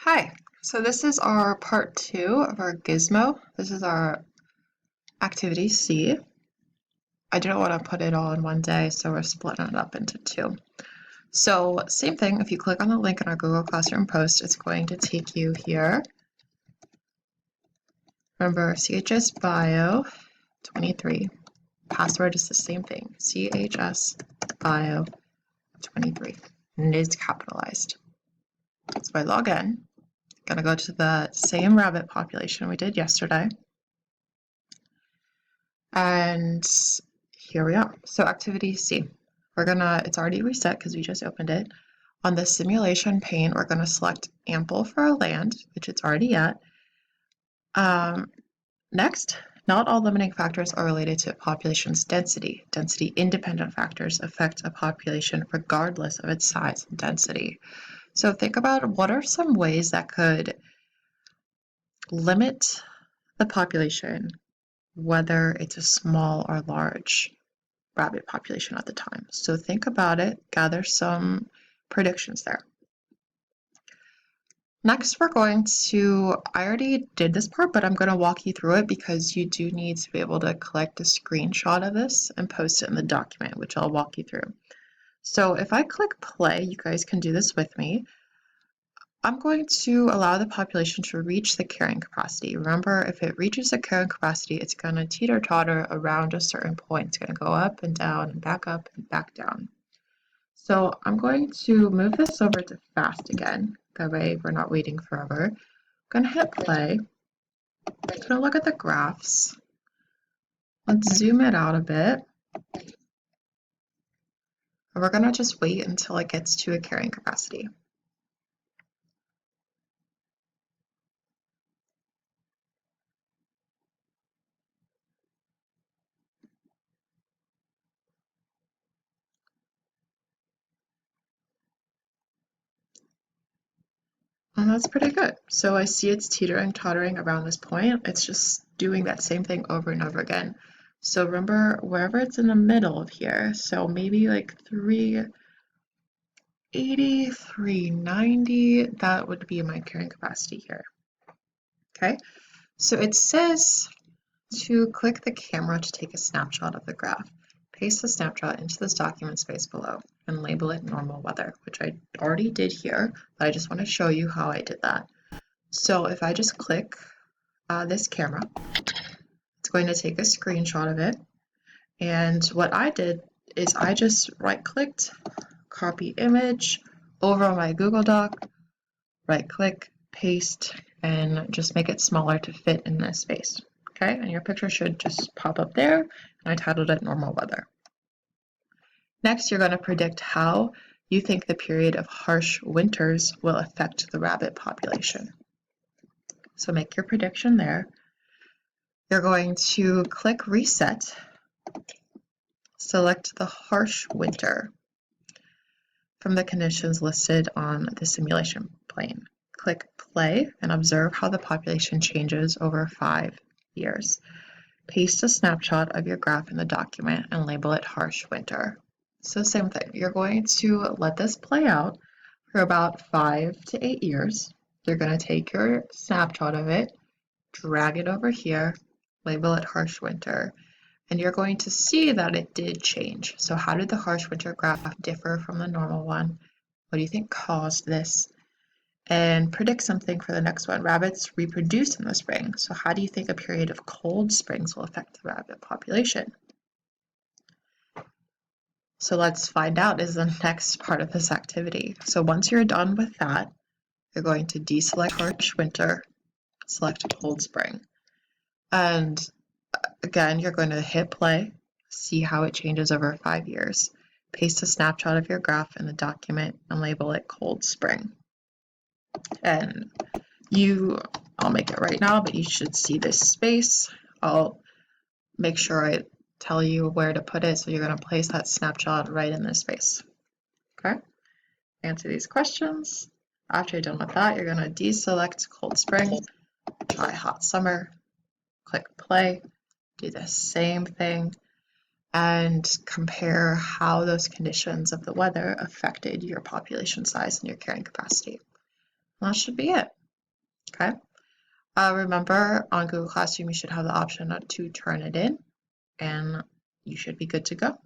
Hi, so this is our part 2 of our gizmo. This is our activity C. I didn't want to put it all in one day, so we're splitting it up into 2. So same thing, if you click on the link in our Google Classroom post, it's going to take you here. Remember, CHS Bio 23. Password is the same thing, CHS Bio 23, and it is capitalized. So I log in. Gonna go to the same rabbit population we did yesterday. And here we are. So activity C. It's already reset because we just opened it. On the simulation pane, we're gonna select ample for our land, which it's already at. Next, not all limiting factors are related to a population's density. Density independent factors affect a population regardless of its size and density. So think about what are some ways that could limit the population, whether it's a small or large rabbit population at the time. So think about it, gather some predictions there. Next, I already did this part, but I'm going to walk you through it because you do need to be able to collect a screenshot of this and post it in the document, which I'll walk you through. So if I click play, you guys can do this with me. I'm going to allow the population to reach the carrying capacity. Remember, if it reaches the carrying capacity, it's going to teeter-totter around a certain point. It's going to go up and down and back up and back down. So I'm going to move this over to fast again. That way we're not waiting forever. I'm going to hit play. I'm going to look at the graphs. Let's zoom it out a bit. And we're going to just wait until it gets to a carrying capacity. And that's pretty good. So I see it's teetering, tottering around this point. It's just doing that same thing over and over again. So remember, wherever it's in the middle of here, so maybe like 380, 390, that would be my carrying capacity here. Okay, so it says to click the camera to take a snapshot of the graph. Paste the snapshot into this document space below and label it normal weather, which I already did here, but I just want to show you how I did that. So if I just click this camera, it's going to take a screenshot of it. And what I did is I just right-clicked, copy image over my Google Doc, right-click, paste, and just make it smaller to fit in this space. Okay, and your picture should just pop up there, and I titled it normal weather. Next, you're going to predict how you think the period of harsh winters will affect the rabbit population. So make your prediction there. You're going to click reset, select the harsh winter from the conditions listed on the simulation plane. Click play and observe how the population changes over 5 years. Paste a snapshot of your graph in the document and label it harsh winter. So same thing, you're going to let this play out for about 5 to 8 years. You're going to take your snapshot of it, drag it over here, label it harsh winter, and you're going to see that it did change. So how did the harsh winter graph differ from the normal one? What do you think caused this? And predict something for the next one. Rabbits reproduce in the spring, so how do you think a period of cold springs will affect the rabbit population? So let's find out is the next part of this activity. So once you're done with that, you're going to deselect harsh winter, select cold spring. And again, you're going to hit play, see how it changes over 5 years. Paste a snapshot of your graph in the document and label it cold spring. And I'll make it right now, but you should see this space. I'll make sure I tell you where to put it, so you're going to place that snapshot right in this space. Okay? Answer these questions. After you're done with that, you're going to deselect cold spring, try hot summer, click play, do the same thing, and compare how those conditions of the weather affected your population size and your carrying capacity. And that should be it. Okay. Remember on Google Classroom, you should have the option to turn it in and you should be good to go.